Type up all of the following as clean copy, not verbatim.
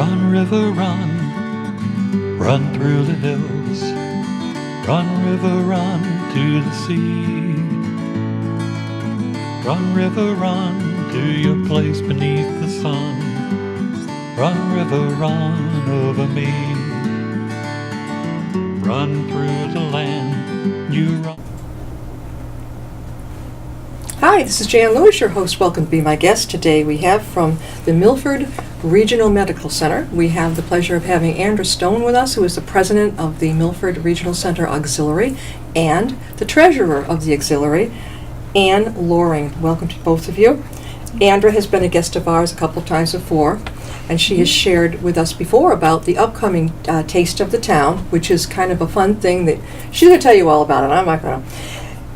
Run, river, run, run through the hills. Run, river, run to the sea. Run, river, run to your place beneath the sun. Run, river, run over me. Run through the land you run. Hi, this is Jan Lewis, your host. Welcome to be my guest. Today we have from the Milford Regional Medical Center, we have the pleasure of having Andra Stone with us, who is the president of the Milford Regional Center Auxiliary and the treasurer of the auxiliary, Ann Loring. Welcome to both of you. Andra has been a guest of ours a couple times before, and she has shared with us before about the upcoming Taste of the Town, which is kind of a fun thing that she's going to tell you all about it. I'm not going to.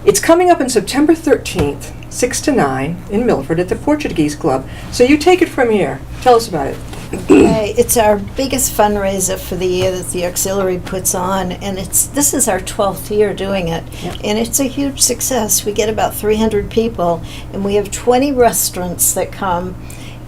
It's coming up on September 13th, 6 to 9 in Milford at the Portuguese Club. So you take it from here. Tell us about it. Okay, it's our biggest fundraiser for the year that the auxiliary puts on, and this is our 12th year doing it. Yep. And it's a huge success. We get about 300 people, and we have 20 restaurants that come,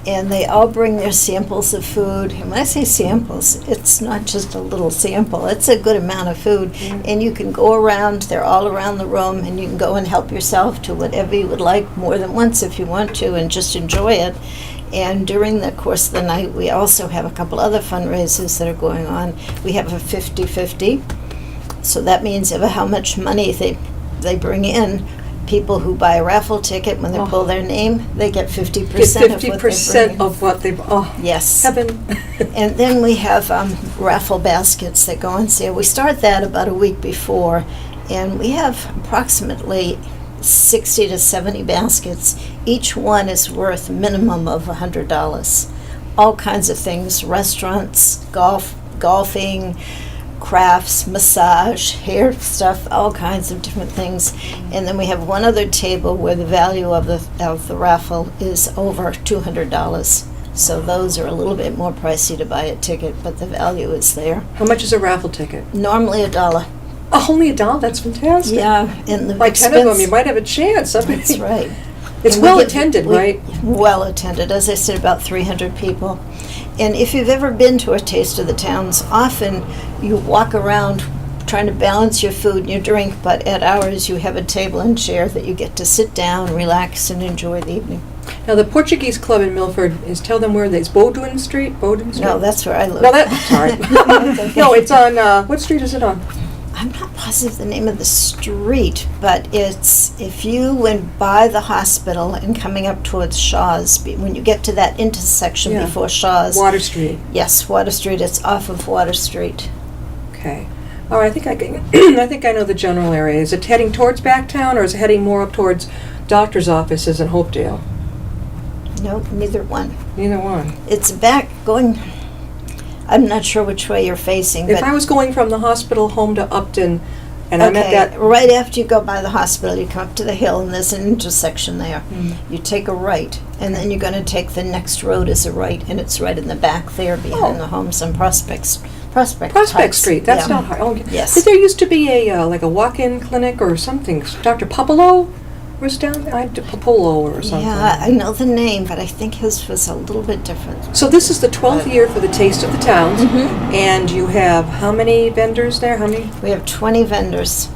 and they all bring their samples of food. And when I say samples, it's not just a little sample. It's a good amount of food. And you can go around, they're all around the room, and you can go and help yourself to whatever you would like more than once if you want to, and just enjoy it. And during the course of the night, we also have a couple other fundraisers that are going on. We have a 50-50. So that means how much money they bring in, people who buy a raffle ticket, when they pull their name, they get 50% Get 50% of what they yes. Heaven. And then we have raffle baskets that go on sale. We start that about a week before, and we have approximately 60 to 70 baskets. Each one is worth a minimum of $100. All kinds of things: restaurants, golfing, crafts, massage, hair stuff, all kinds of different things. And then we have one other table where the value of the raffle is over $200. So those are a little bit more pricey to buy a ticket, but the value is there. How much is a raffle ticket? Normally $1. Oh, only $1? That's fantastic. Yeah, and the By 10 of them, you might have a chance. That's right. It's And well attended, right? Well attended. As I said, about 300 people. And if you've ever been to a Taste of the Towns, often you walk around trying to balance your food and your drink, but at ours you have a table and chair that you get to sit down, relax, and enjoy the evening. Now, the Portuguese Club in Milford is, tell them where it is. Bowdoin Street? Bowdoin Street? No, that's where I live. No, sorry. No, it's on, what street is it on? I'm not positive the name of the street, but it's if you went by the hospital and coming up towards Shaw's, when you get to that intersection before Shaw's. Water Street. Yes, Water Street. It's off of Water Street. Okay. All right, I think I think I know the general area. Is it heading towards Backtown, or is it heading more up towards doctor's offices in Hopedale? No, neither one. Neither one. It's back going. I'm not sure which way you're facing. If but I was going from the hospital home to Upton, and I'm at that... right after you go by the hospital, you come up to the hill, and there's an intersection there. You take a right, and then you're going to take the next road as a right, and it's right in the back there behind the homes on Prospect Street. That's not hard. Oh, yes. There used to be a like a walk-in clinic or something. Dr. Popolo was down there. Popolo or something. Yeah, I know the name, but I think his was a little bit different. So this is the 12th year for the Taste of the Towns, and you have how many vendors there? How many? We have 20 vendors.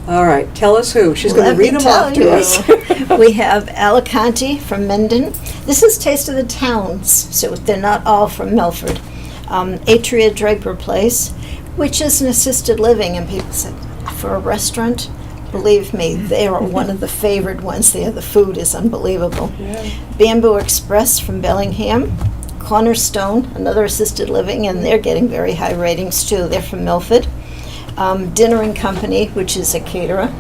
All right, tell us who. She's going to read them off to us. We have Alicante from Menden. This is Taste of the Towns, so they're not all from Milford. Atria Draper Place, which is an assisted living, and people said, for a restaurant? Believe me, they are one of the favored ones there. The food is unbelievable. Yeah. Bamboo Express from Bellingham. Cornerstone, another assisted living, and they're getting very high ratings too. They're from Milford. Dinner and Company, which is a caterer.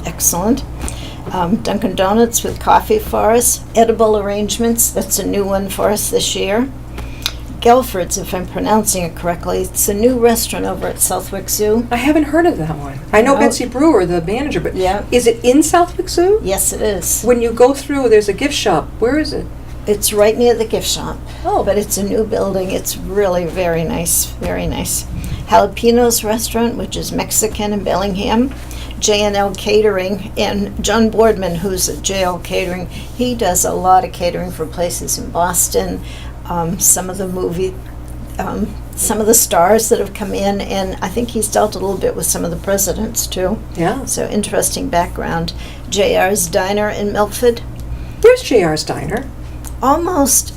Excellent. Dunkin' Donuts with coffee for us. Edible Arrangements, that's a new one for us this year. Gelford's, if I'm pronouncing it correctly. It's a new restaurant over at Southwick Zoo. I haven't heard of that one. I know Betsy Brewer, the manager, but is it in Southwick Zoo? Yes, it is. When you go through, there's a gift shop. Where is it? It's right near the gift shop. Oh. But it's a new building. It's really very nice, very nice. Jalapenos Restaurant, which is Mexican in Bellingham. J&L Catering, and John Boardman, who's at JL Catering, he does a lot of catering for places in Boston. Some of the movie some of the stars that have come in, and I think he's dealt a little bit with some of the presidents too. Yeah. So interesting background. JR's Diner in Milford. Where's JR's Diner? Almost,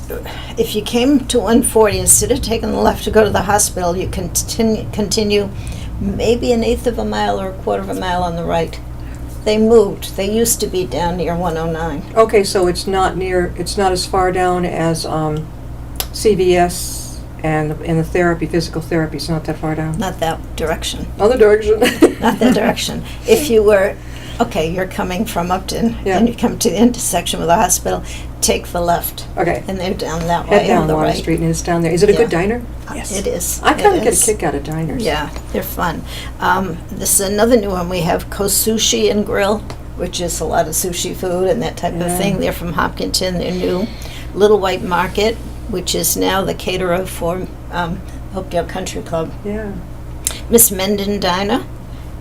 if you came to 140, instead of taking the left to go to the hospital, you continue maybe an eighth of a mile or a quarter of a mile on the right. They moved. They used to be down near 109. Okay, so it's not as far down as CVS and the therapy, physical therapy. It's not that far down. Not that direction. Other direction. Not that direction. If you were, okay, you're coming from Upton, Yeah. and you come to the intersection with the hospital, take the left. Okay. And they're down that way Head down on the Water right. Street and it's down there. Is it a Yeah. good diner? Yes. It is. I kind It of get is. a kick out of diners. Yeah, they're fun. This is another new one. We have Sushi and Grill, which is a lot of sushi food and that type Yeah. of thing. They're from Hopkinton. They're new. Little White Market, which is now the caterer for Hopedale Country Club. Yeah. Miss Mendon Diner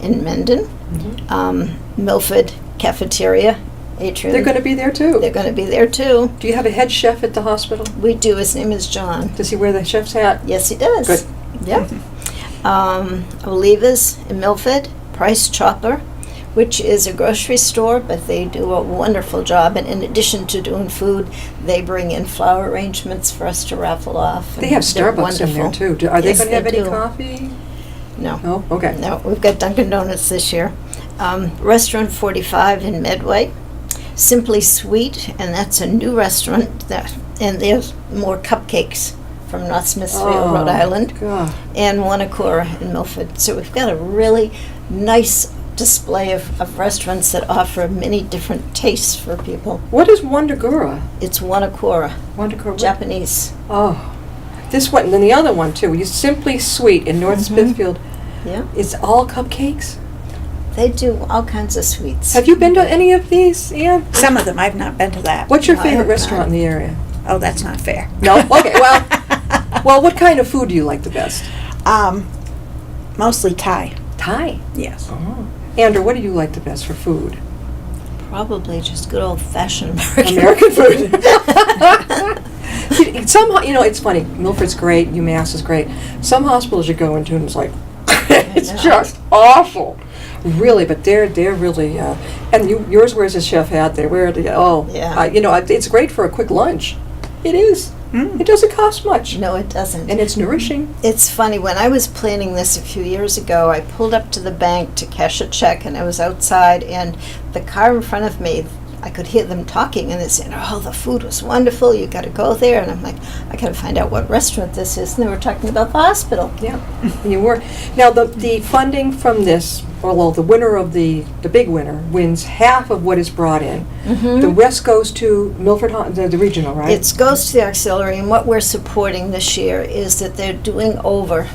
in Mendon. Mhm. Milford Cafeteria, Atrium. They're going to be there too. They're going to be there too. Do you have a head chef at the hospital? We do. His name is John. Does he wear the chef's hat? Yes, he does. Good. Yeah. Oliva's in Milford, Price Chopper, which is a grocery store, but they do a wonderful job. And in addition to doing food, they bring in flower arrangements for us to raffle off. They have They're Starbucks in there wonderful. too. Are they Yes, going to have they any do. coffee? No. No? Okay. No, we've got Dunkin' Donuts this year. Restaurant 45 in Medway. Simply Sweet, and that's a new restaurant. And there's more cupcakes from North Smithfield, Rhode Island. God. And Wanakura in Milford. So we've got a really nice display of restaurants that offer many different tastes for people. What is Wondagura? It's Wanakura, Wondagura. Japanese. Oh. This one, and then the other one too. You Simply Sweet in North Smithfield. Yeah, It's all cupcakes? they do all kinds of sweets. Have you been to any of these, Ann? Some of them, I've not been to that. What's your No, I favorite have restaurant not. in the area? Oh, that's not fair. No? Okay, well, what kind of food do you like the best? Mostly Thai. Thai. Yes. Oh. Andrew, what do you like the best for food? Probably just good old-fashioned American. American food. Somehow, it's funny. Milford's great. UMass is great. Some hospitals you go into and it's like, it's know. just awful. Really, but they're really, and yours wears a chef hat. They wear the, Yeah. it's great for a quick lunch. It is. It doesn't cost much. No, it doesn't. And it's nourishing. It's funny, when I was planning this a few years ago, I pulled up to the bank to cash a check, and I was outside, and the car in front of me, I could hear them talking, and they said, oh, the food was wonderful, you got to go there. And I'm like, I got to find out what restaurant this is. And they were talking about the hospital. Yeah, and you were. Now, the funding from this, well, the winner of the big winner wins half of what is brought in. The rest goes to Milford, the regional, right? It goes to the auxiliary, and what we're supporting this year is that they're doing over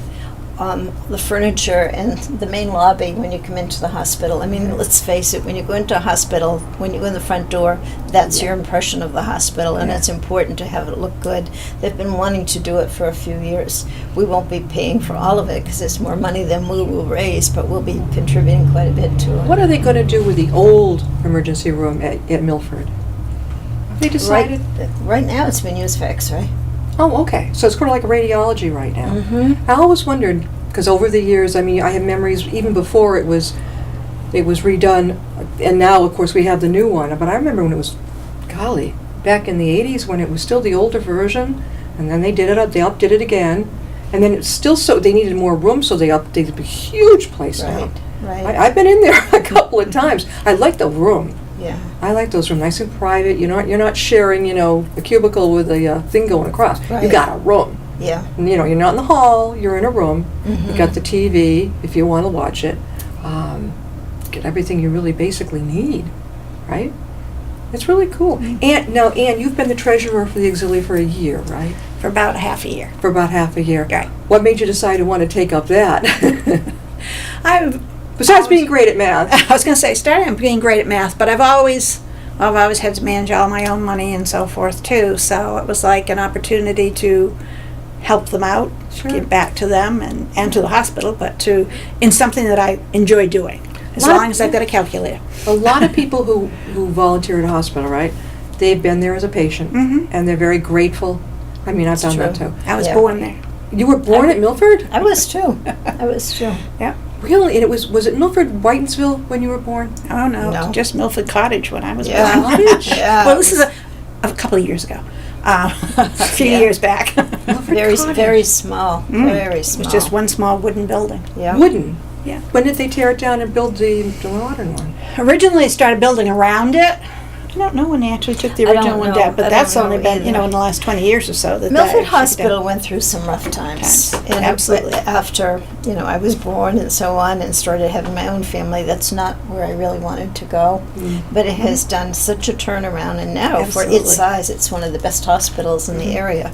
the furniture and the main lobby when you come into the hospital. I mean, let's face it, when you go into a hospital, when you go in the front door, that's your impression of the hospital, and it's important to have it look good. They've been wanting to do it for a few years. We won't be paying for all of it because it's more money than we will raise, but we'll be contributing quite a bit to it. What are they going to do with the old emergency room at Milford? Have they decided? Right now, it's been used for X-ray. Oh, okay. So it's kind of like a radiology right now. Mm-hmm. I always wondered, because over the years, I mean, I have memories even before it was redone, and now, of course, we have the new one. But I remember when it was, golly, back in the 80s when it was still the older version, and then they updid it again, and then it's still they needed more room, so they updated a huge place now. Right. I've been in there a couple of times. I like the room. Yeah. I like those rooms, nice and private. You're not sharing, a cubicle with a thing going across. You Right. got a room. Yeah. And, you're not in the hall. You're in a room. Mhm. You got the TV if you want to watch it. Get everything you really basically need, right? It's really cool. Ann, you've been the treasurer for the auxiliary for a year, right? For about half a year. For about half a year. Right. What made you decide to want to take up that? Besides I being great at math. I was going to say, starting out being great at math, but I've always had to manage all my own money and so forth too. So it was like an opportunity to help them out, Sure. give back to them and to the hospital, but in something that I enjoy doing, as Lot of- long as I've got a calculator. A lot of people who volunteer at a hospital, right? They've been there as a patient, Mhm. and they're very grateful. I mean, I've done that true. too. I was Yeah. born there. You were born at Milford? I was too. I was too. Yeah. Really? And was it Milford Whitensville when you were born? Oh, no. No. Just Milford Cottage when I was Yeah. born. Cottage? Yeah. Well, this is a couple of years ago. A few Yeah. years back. Milford Very, Cottage. very small. Very It small. was just one small wooden building. Yeah. Wooden. Yeah. When did they tear it down and build the modern one? Originally, they started building around it. I don't know when they actually took the I don't original one know. down, but I that's don't only know been, either. in the last 20 years or so. That Milford actually Hospital done. went through some rough times. Times. And Absolutely. after, I was born and so on and started having my own family, that's not where I really wanted to go. But it has done such a turnaround, and now for Absolutely. its size, it's one of the best hospitals in the area.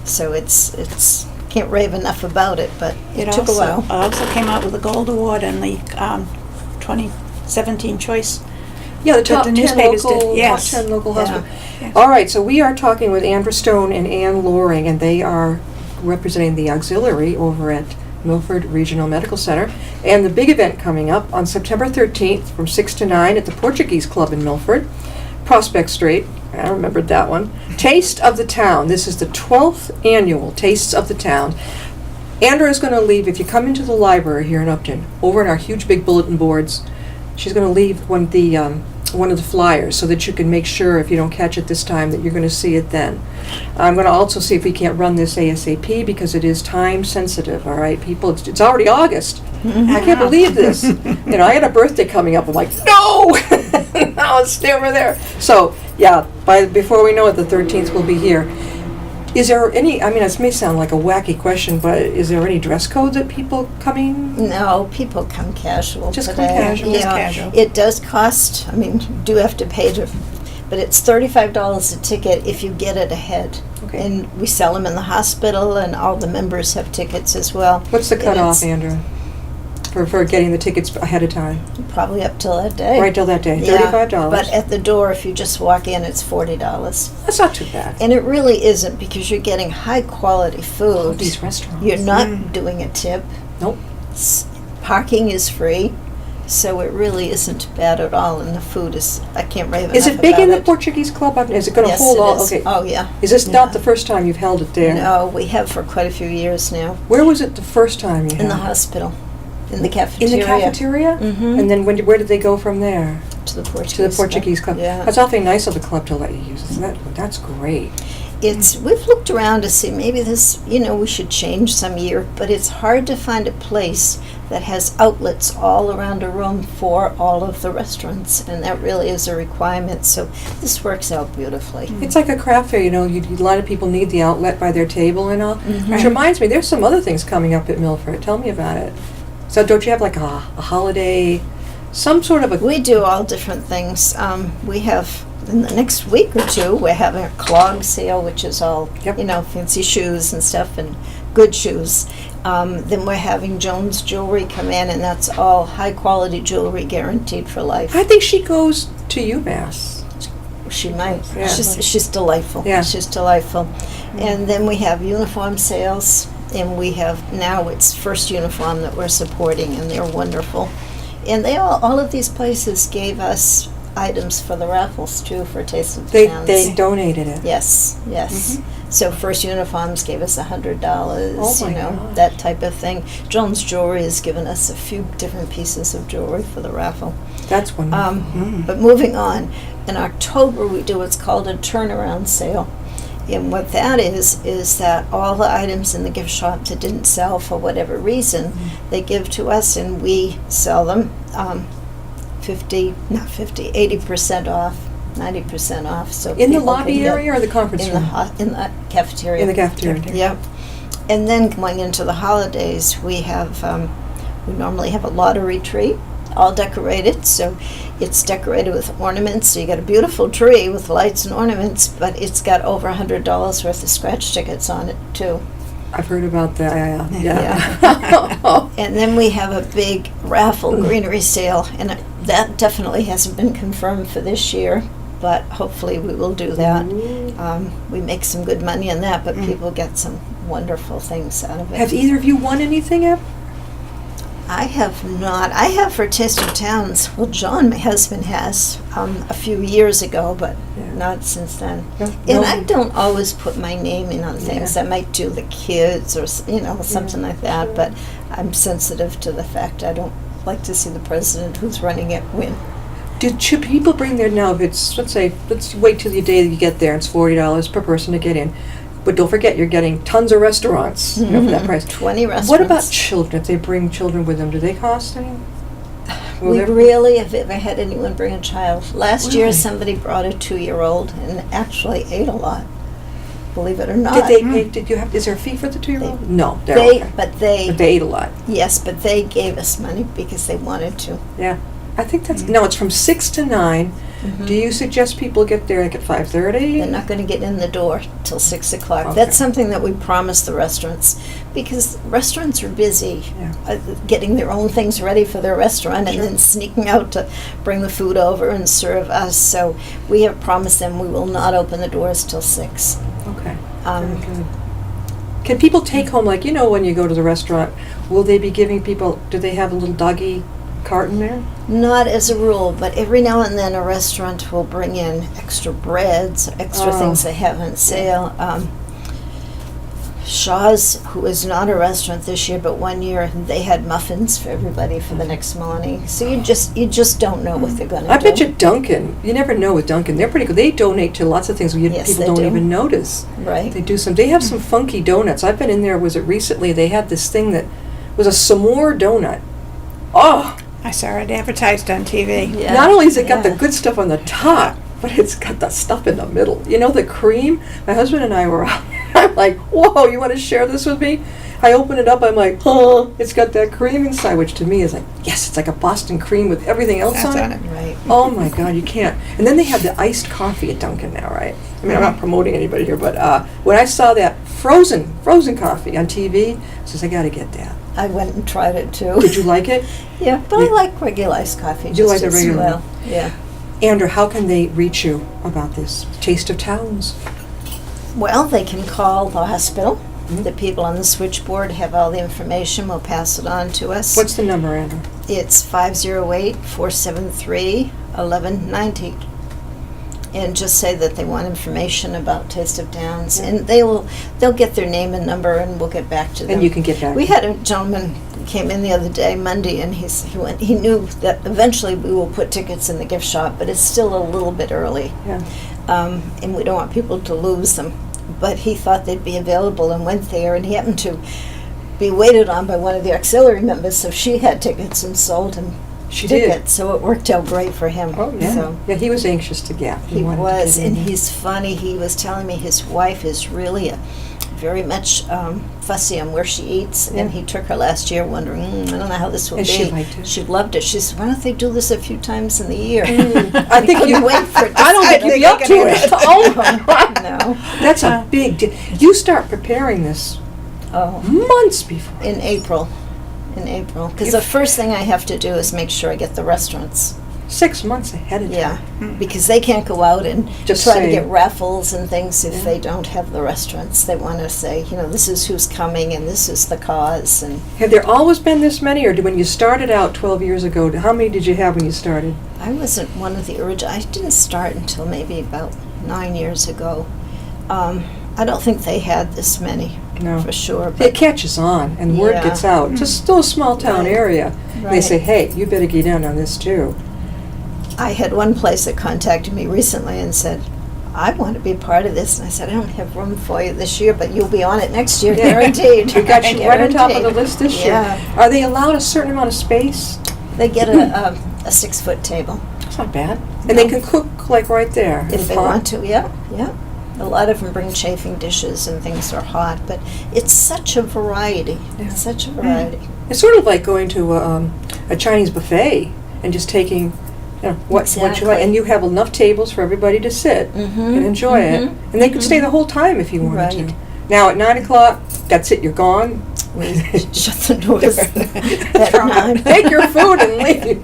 So it's can't rave enough about it, but it took a while. also came out with a gold award and the 2017 choice. Yeah, the top the 10 newspapers local, did, yes. top 10 local Yeah. hospital. Yes. All right, so we are talking with Andra Stone and Ann Loring, and they are representing the auxiliary over at Milford Regional Medical Center. And the big event coming up on September 13th from 6 to 9 at the Portuguese Club in Milford, Prospect Street. I remembered that one. Taste of the Town. This is the 12th annual Tastes of the Town. Andra is going to leave, if you come into the library here in Upton, over in our huge big bulletin boards, she's going to leave one of the flyers so that you can make sure, if you don't catch it this time, that you're going to see it then. I'm going to also see if we can't run this ASAP because it is time sensitive, all right, people? It's already August. I can't believe this. I had a birthday coming up. I'm like, no! No, it's stay over there. So, yeah, before we know it, the 13th will be here. Is there any, this may sound like a wacky question, but is there any dress code that people coming? No, people come casual Just come today. casual. Just casual. It does cost, you do have to pay but it's $35 a ticket if you get it ahead. Okay. And we sell them in the hospital, and all the members have tickets as well. What's the And cutoff, it's Andra, for getting the tickets ahead of time? Probably up till that day. Right till that day, Yeah, $35. But at the door, if you just walk in, it's $40. That's not too bad. And it really isn't, because you're getting high quality food. These restaurants. You're not doing a tip. Nope. Parking is free, so it really isn't bad at all. And the food is, I can't rave enough Is it big about in the it. Portuguese Club? Is it going to Yes, hold it all? is. Okay. Oh, yeah. Is this Yeah. not the first time you've held it there? No, we have for quite a few years now. Where was it the first time you In the held it? hospital, in the In cafeteria. the cafeteria? Mhm. And then where did they go from there? To the Portuguese To the Portuguese Club. Yeah. That's awfully nice of the club to let you use it. That's great. We've looked around to see maybe this, we should change some year, but it's hard to find a place that has outlets all around a room for all of the restaurants, and that really is a requirement, so this works out beautifully. It's like a craft fair, a lot of people need the outlet by their table and all. Mm-hmm. Which reminds me, there's some other things coming up at Milford. Tell me about it. So don't you have like a holiday, some sort of a... We do all different things. We have, in the next week or two, we're having a clog sale, which is all, Yep. fancy shoes and stuff, and good shoes. Then we're having Jones Jewelry come in, and that's all high-quality jewelry guaranteed for life. I think she goes to UMass. She might. Yeah. She's delightful. Yeah. She's delightful. And then we have uniform sales, and we have, now it's First Uniform that we're supporting, and they're wonderful. And all of these places gave us items for the raffles too, for Taste of the Towns. They donated it. Yes. So First Uniforms gave us $100, Oh my gosh. that type of thing. Jones Jewelry has given us a few different pieces of jewelry for the raffle. That's wonderful. But moving on, in October we do what's called a turnaround sale. And what that is that all the items in the gift shop that didn't sell for whatever reason, they give to us and we sell them 80% off, 90% off. So In the people lobby can get- area or the conference in room? in the cafeteria. In the cafeteria. Yep. And then going into the holidays, we have, we normally have a lottery tree, all decorated. So it's decorated with ornaments. So you got a beautiful tree with lights and ornaments, but it's got over $100 worth of scratch tickets on it too. I've heard about that. Yeah. And then we have a big raffle greenery sale, and that definitely hasn't been confirmed for this year, but hopefully we will do that. We make some good money on that, but people get some wonderful things out of it. Have either of you won anything ever? I have not. I have for Taste of Towns. Well, John, my husband, has a few years ago, but Yeah. not since then. No, And no. I don't always put my name in on things. Yeah. I might do the kids or something like that. But I'm sensitive to the fact I don't like to see the president who's running it win. Should people bring their, now, if it's, let's wait till the day that you get there, it's $40 per person to get in. But don't forget, you're getting tons of restaurants, for that price. 20 restaurants. What about children? If they bring children with them, do they cost any? Will We there- rarely have ever had anyone bring a child. Last year, Really? somebody brought a 2-year-old and actually ate a lot. Believe it or not. Did they pay, did you have, is there a fee for the 2-year-old? No, they're They, okay. but they, But they ate a lot. yes, but they gave us money because they wanted to. Yeah. I think that's, no, it's from 6 to 9. Do you suggest people get there like at 5:30? They're not going to get in the door till 6 o'clock. Okay. That's something that we promise the restaurants because restaurants are busy Yeah. getting their own things ready for their restaurant and Sure. then sneaking out to bring the food over and serve us. So we have promised them we will not open the doors till 6. Okay. Um, Very good. Can people take home, like, when you go to the restaurant, will they be giving people, do they have a little doggy cart in there? Not as a rule, but every now and then a restaurant will bring in extra breads, extra Oh. things they have on sale. Shaw's, who is not a restaurant this year, but one year they had muffins for everybody for the next morning. So you just don't know what they're going to do. I bet you Dunkin', you never know with Dunkin', they're pretty good. They donate to lots of things Yes, people they don't do. even notice. Right? They have some funky donuts. I've been in there, was it recently, they had this thing that was a s'more donut. Oh, I saw it advertised on TV. Yeah. not only has it got the Yeah. good stuff on the top, but it's got the stuff in the middle. The cream? My husband and I were out. I'm like, whoa, you want to share this with me? I open it up, I'm like, oh, it's got that cream inside, which to me is like, yes, it's like a Boston cream with everything else That's on on it. it. Right. Oh my God, you can't. And then they have the iced coffee at Dunkin' now, right? I mean, I'm not promoting anybody here, but when I saw that frozen coffee on TV, I says, I got to get that. I went and tried it too. Did you like it? Yeah, but I Yeah. like regular iced coffee. You like just the as regular well. Yeah. Andra, how can they reach you about this? Taste of Towns. Well, they can call the hospital. Mhm. The people on the switchboard have all the information. Will pass it on to us. What's the number, Andra? It's 508-473-1190. And just say that they want information about Taste of Downs. Yeah. And they'll get their name and number and we'll get back to them. And you can get back. We had a gentleman who came in the other day, Monday, and he knew that eventually we will put tickets in the gift shop, but it's still a little bit early. Yeah. And we don't want people to lose them. But he thought they'd be available and went there, and he happened to be waited on by one of the auxiliary members, so she had tickets and sold him She did. tickets. So it worked out great for him. Oh, yeah. So Yeah, he was anxious to get. he wanted to was, get in and there. he's funny. He was telling me his wife is really very much fussy on where she eats, and Yeah. he took her last year wondering, I don't know how this will And be. she liked it. She loved it. She said, why don't they do this a few times in the year? I think you. wait for it to I don't think settle. you'd be up to it. Oh my God. No. That's a big deal. You start preparing this Oh. months before. In April. Because the first thing I have to do is make sure I get the restaurants. 6 months ahead of Yeah. time. Because they can't go out and Just try say- to get raffles and things if Yeah. they don't have the restaurants. They want to say, this is who's coming and this is the cause. And Have there always been this many, or when you started out 12 years ago, how many did you have when you started? I wasn't one of the original. I didn't start until maybe about 9 years ago. I don't think they had this many No. for sure. It But catches on, and word Yeah. gets out. It's still a small town Right. area. They Right. say, hey, you better get in on this too. I had one place that contacted me recently and said, I want to be part of this. And I said, I don't have room for you this year, but you'll be on it next year, guaranteed. We got you right on top of the Guaranteed. list this Yeah. year. Are they allowed a certain amount of space? They get a 6-foot table That's not bad. And they No. can cook like right there. in if the they pot. want to. Yeah, yeah. A lot of them bring chafing dishes and things that are hot, but it's such a variety. Yeah. It's such a variety. It's sort of like going to a Chinese buffet and just taking, what you like, Exactly. and you have enough tables for everybody to sit Mhm, and enjoy it, mhm, and they could stay the whole time if you wanted Right. to. Now at 9 o'clock, that's it. You're gone. We shut the doors at 9. Take your food and leave.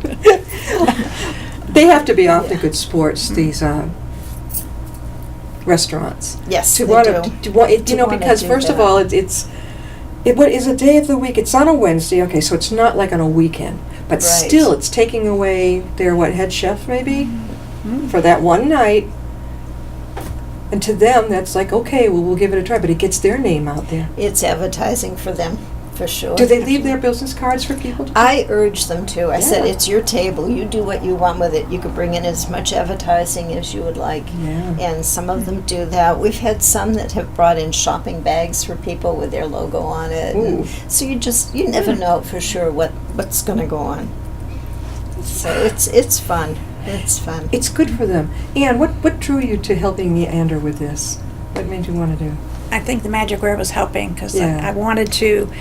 They have to be awfully good sports. These restaurants. Yes, To they want do. to, because To first of wanna all, do it's What is a day of the week? It's on a Wednesday, okay, so it's not like on a weekend. But Right. still, it's taking away their, head chef maybe? Mm. For that one night. And to them, that's like, okay, well, we'll give it a try, but it gets their name out there. It's advertising for them, for sure. Do they leave their business cards for people to I urge them to. I said, Yeah. it's your table. You do what you want with it. You can bring in as much advertising as you would like. Yeah. And some of them do that. We've had some that have brought in shopping bags for people with their logo on it. Ooh. And so you never know for sure what's going to go on. So it's fun. It's fun. It's good for them. And what drew you to helping me, Andra, with this? What made you want to do? I think the magic word was helping because Yeah. I wanted to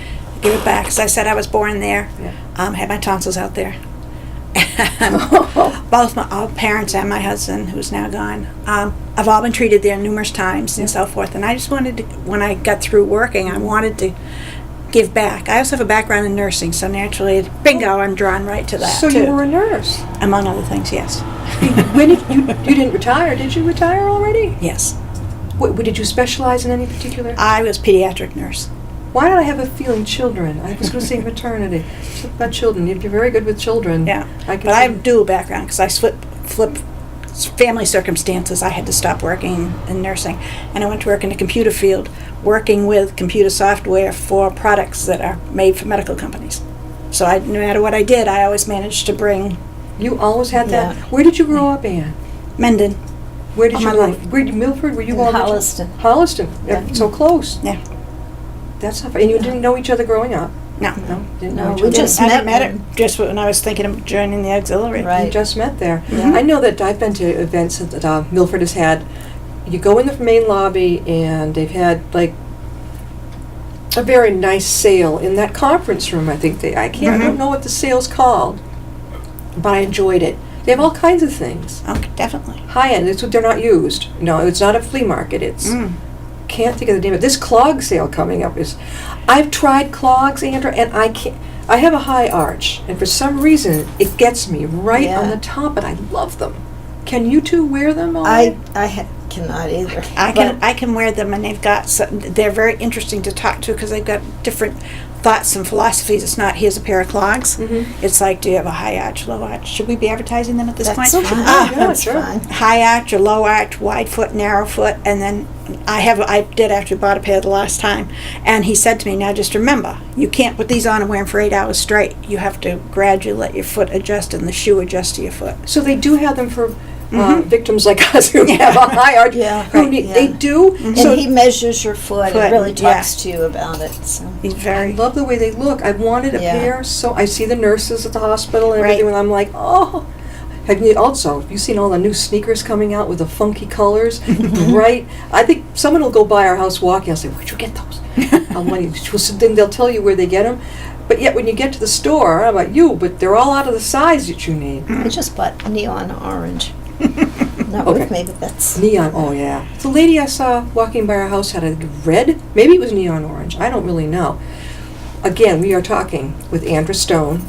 give it back. As I said, I was born there. Yeah. Had my tonsils out there. Both my all parents and my husband, who's now gone, I've all been treated there numerous times and so forth. And I just wanted to, when I got through working, I wanted to give back. I also have a background in nursing, so naturally, bingo, I'm drawn right to that So too. you were a nurse. Among other things, yes. When you didn't retire? Did you retire already? Yes. Did you specialize in any particular? I was pediatric nurse. Why did I have a feeling children? I was going to say maternity. About children. You're very good with children. Yeah. I can But I see- have dual background because I flip family circumstances. I had to stop working in nursing, and I went to work in the computer field, working with computer software for products that are made for medical companies. So no matter what I did, I always managed to bring You always had that? Yeah. Where did you grow up, Ann? Mendon. Where did All you my grow life. up? Where, Milford? Were you In all Holliston. Holliston. Yeah. So close. Yeah. That's not. And you didn't know each other growing up. No. No, didn't No, know each we other. just I met met when- her just when I was thinking of joining the auxiliary. Right. You just met there. Yeah. I know that I've been to events that Milford has had. You go in the main lobby, and they've had like a very nice sale in that conference room. I think I don't know what the sale's called, but I enjoyed it. They have all kinds of things. Okay, definitely. High end. It's what they're not used. No, it's not a flea market. It's Mm. can't think of the name of this clog sale coming up. I've tried clogs, Andra, and I can't. I have a high arch, and for some reason it gets me right on Yeah. the top, and I love them. Can you two wear them? All I right? cannot either. I can wear them, and they're very interesting to talk to because they've got different thoughts and philosophies. It's not here's a pair of clogs. Mhm. It's like, do you have a high arch, low arch? Should we be advertising them at this That's point? fine. Yeah, That's sure. fine. High arch or low arch, wide foot, narrow foot, and then I did actually bought a pair the last time, and he said to me, now just remember, you can't put these on and wear them for 8 hours straight. You have to gradually let your foot adjust and the shoe adjust to your foot. So they do have them for Mhm. victims like us who have a high arch. Yeah, who right, need, yeah. They do. And So he measures your foot Foot, and really yeah. talks to you about it. So. He's I very love the way they look. I wanted a Yeah. pair, so I see the nurses at the hospital and Right. everything, and I'm like, oh. Have you seen all the new sneakers coming out with the funky colors, bright? I think someone will go by our house walking. I'll say, "Where'd you get those?" Then they'll tell you where they get them. But yet, when you get to the store, I don't know about you, but they're all out of the size that you need. I just bought neon orange. Not Okay. with me, but that's Neon, oh yeah. The lady I saw walking by our house had a red, maybe it was neon orange, I don't really know. Again, we are talking with Andra Stone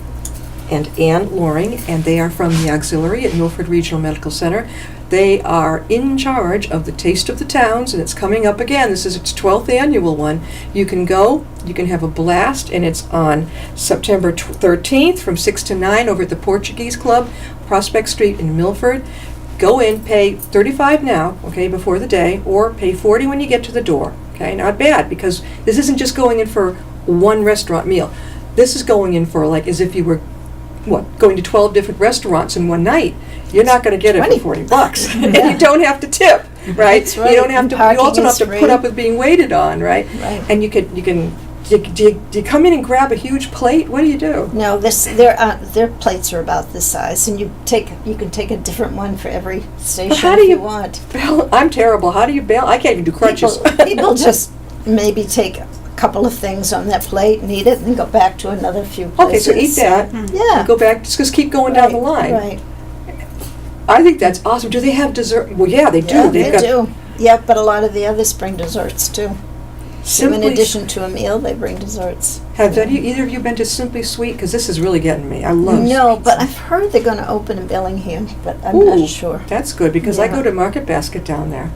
and Ann Loring, and they are from the auxiliary at Milford Regional Medical Center. They are in charge of the Taste of the Towns, and it's coming up again. This is its 12th annual one. You can go, you can have a blast, and it's on September 13th from 6 to 9 over at the Portuguese Club, Prospect Street in Milford. Go in, pay $35 now, okay, before the day, or pay $40 when you get to the door, okay? Not bad, because this isn't just going in for one restaurant meal. This is going in for, like, as if you were, going to 12 different restaurants in one night. You're not going to get it 20. for $40. And Yeah. you don't have to tip, right? That's right. You don't have And to, you parking also don't have is to free. put up with being waited on, right? right. And do you come in and grab a huge plate? What do you do? No, their plates are about this size, and you can take a different one for every station how do if you you- want. I'm terrible. How do you bail? I can't even do crunches. People just maybe take a couple of things on that plate and eat it, and then go back to another few Okay, places. so eat that. Yeah. Go back, just keep going down the line. Right. I think that's awesome. Do they have dessert? Well, yeah, they do. Yeah, They've they got do. Yeah, but a lot of the others bring desserts too. So in Simply. addition to a meal, they bring desserts. Either of you been to Simply Sweet? Because this is really getting me. I love. No, sweets. but I've heard they're going to open in Bellingham, but I'm Ooh, not sure. That's good because I Yeah. go to Market Basket down there.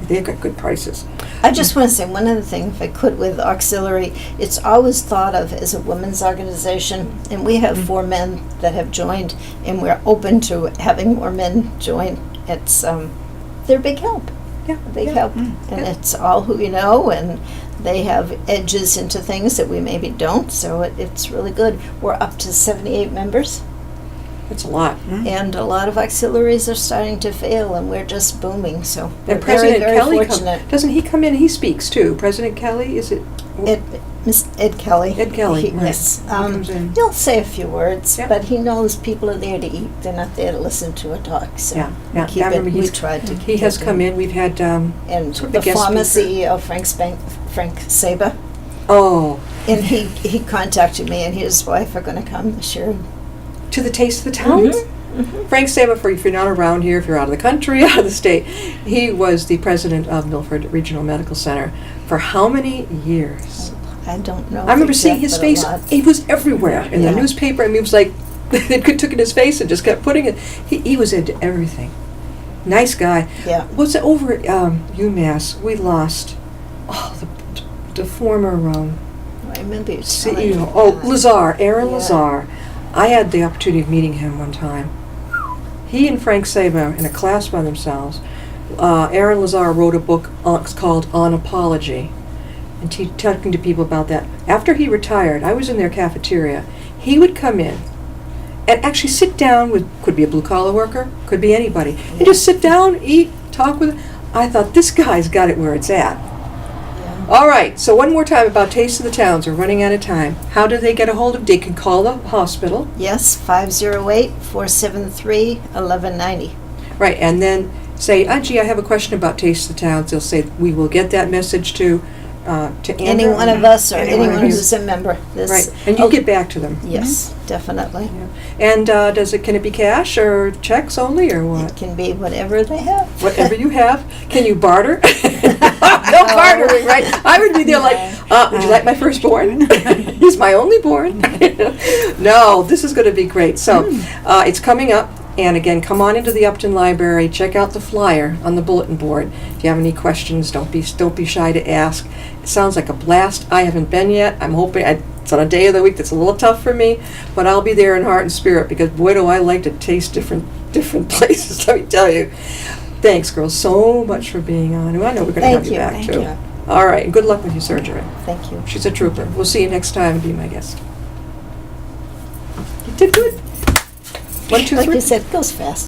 they've got good prices. I just want to say one other thing, if I could, with auxiliary. It's always thought of as a women's organization, and we have 4 men that have joined, and we're open to having more men join. It's they're a big help. Yeah, A big yeah. help, and it's all who you know, and they have edges into things that we maybe don't. So it's really good. We're up to 78 members. It's a lot. And a lot of auxiliaries are starting to fail, and we're just booming. So we're And President very, Kelly, very fortunate. doesn't he come in? He speaks too. President Kelly, is it? Ed Kelly. Ed Kelly, right. Yes. He comes in. He'll say a few words, Yeah. but he knows people are there to eat. They're not there to listen to a talk. So Yeah, we yeah. keep I remember we tried to. He has come in. We've had And sort of the a guest former speaker. CEO, Frank Saber, Oh, and he contacted me, and his wife are going to come this year. to the Taste of the Towns. Frank Saber, if you're not around here, if you're out of the country, out of the state, he was the president of Milford Regional Medical Center for how many years? I don't know. I remember the seeing exact, his but a face. lot. He was everywhere in the Yeah. newspaper. I mean, it was like they took in his face and just kept putting it. He was into everything. Nice guy. Yeah. What's it over at UMass? We lost the former I remember you telling me CEO. Oh, that. Lazar, Aaron Yeah. Lazar. I had the opportunity of meeting him one time. He and Frank Saber in a class by themselves. Aaron Lazar wrote a book called On Apology, and talking to people about that. After he retired, I was in their cafeteria. He would come in and actually sit down with, could be a blue-collar worker, could be anybody, and just sit down, eat, talk with. I thought, this guy's got it where it's at. All right, so one more time about Taste of the Towns. We're running out of time. How do they get a hold of? They can call the hospital. Yes, 508-473-1190. Right, and then say, gee, I have a question about Taste of the Towns. They'll say, we will get that message to Andra. Any one of us or Any anyone one of you. who's a member. Right, and you get back to them. Yes, definitely. And can it be cash or checks only or what? It can be whatever they have. Whatever you have. Can you barter? No bartering, right? I would be there like, would you like my firstborn? He's my only born. No, this is going to be great. So it's coming up. And again, come on into the Upton Library. Check out the flyer on the bulletin board. If you have any questions, don't be shy to ask. It sounds like a blast. I haven't been yet. I'm hoping it's on a day of the week that's a little tough for me, but I'll be there in heart and spirit because boy, do I like to taste different places. Let me tell you. Thanks, girls, so much for being on. I know we're going to have you back Thank too. you. All right, and good luck with your surgery. Thank you. She's a trooper. We'll see you next time and be my guest. You did good. 1, 2, 3. Like you said, it goes fast.